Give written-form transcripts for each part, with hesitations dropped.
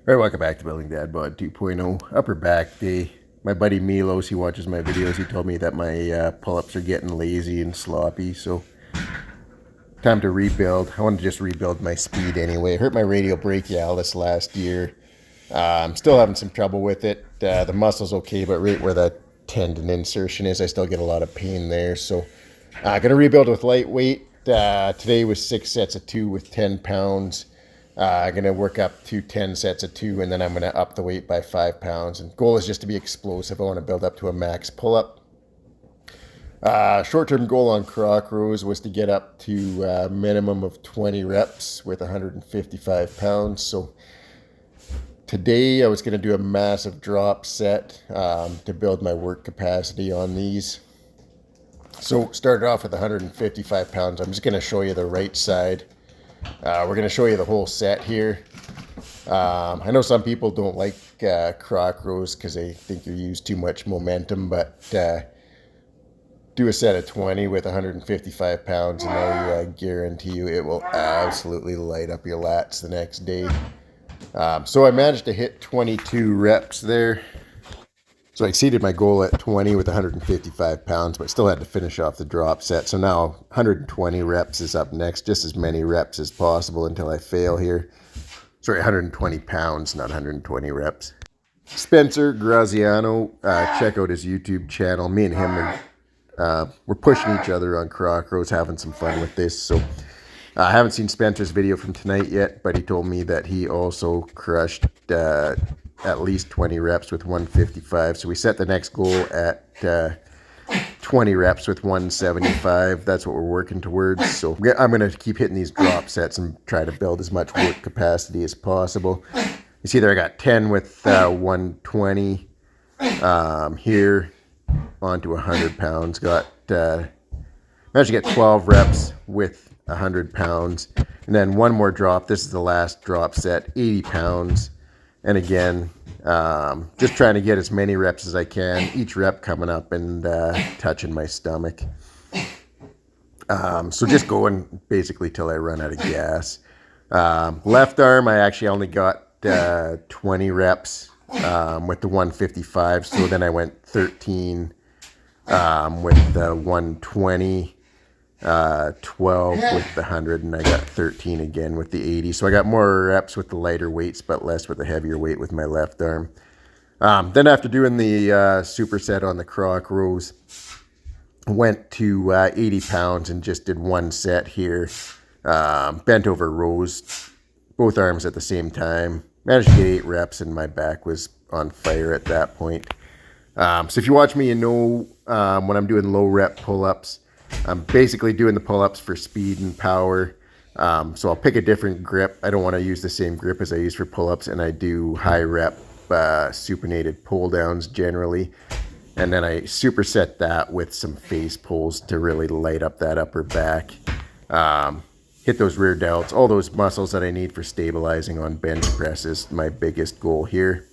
All right, welcome back to Building Dad Bod 2.0. Upper back day. My buddy Milos, he watches my videos. He told me that my pull-ups are getting lazy and sloppy, so time to rebuild. I want to just rebuild my speed anyway. I hurt my radial brachialis last year. I'm still having some trouble with it. The muscle's okay, but right where the tendon insertion is, I still get a lot of pain there. So I'm going to rebuild with lightweight. Today was 6 sets of 2 with 10 pounds. I'm going to work up to 10 sets of 2, and then I'm going to up the weight by 5 pounds. And goal is just to be explosive. I want to build up to a max pull-up. Short-term goal on Kroc rows was to get up to a minimum of 20 reps with 155 pounds. So today I was going to do a massive drop set to build my work capacity on these. So started off with 155 pounds. I'm just going to show you the right side. We're going to show you the whole set here. I know some people don't like Kroc rows because they think you use too much momentum, but do a set of 20 with 155 pounds and I guarantee you it will absolutely light up your lats the next day. So I managed to hit 22 reps there. So I exceeded my goal at 20 with 155 pounds, but still had to finish off the drop set. So now 120 reps is up next, just as many reps as possible until I fail here. Sorry, 120 pounds, not 120 reps. Spencer Graziano, check out his YouTube channel. Me and him we're pushing each other on Kroc rows, having some fun with this. So I haven't seen Spencer's video from tonight yet, but he told me that he also crushed at least 20 reps with 155. So we set the next goal at 20 reps with 175. That's what we're working towards. So I'm going to keep hitting these drop sets and try to build as much work capacity as possible. You see there I got 10 with 120 here onto 100 pounds. Got managed to get 12 reps with 100 pounds. And then one more drop. This is the last drop set, 80 pounds. And again, just trying to get as many reps as I can, each rep coming up and touching my stomach. So just going basically till I run out of gas. Left arm, I actually only got 20 reps with the 155. So then I went 13 with the 120. 12 with the 100, and I got 13 again with the 80. So I got more reps with the lighter weights, but less with the heavier weight with my left arm. Then after doing the superset on the Kroc rows, went to 80 pounds and just did one set here. Bent over rows, both arms at the same time. Managed to get 8 reps, and my back was on fire at that point. So if you watch me, you know when I'm doing low rep pull-ups, I'm basically doing the pull-ups for speed and power. So I'll pick a different grip. I don't want to use the same grip as I use for pull-ups, and I do high rep supinated pull downs generally. And then I superset that with some face pulls to really light up that upper back. Hit those rear delts, all those muscles that I need for stabilizing on bench press is my biggest goal here.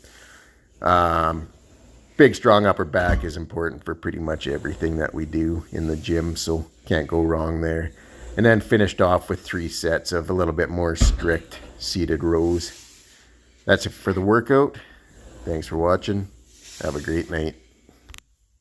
Big, strong upper back is important for pretty much everything that we do in the gym, so can't go wrong there. And then finished off with 3 sets of a little bit more strict seated rows. That's it for the workout. Thanks for watching. Have a great night.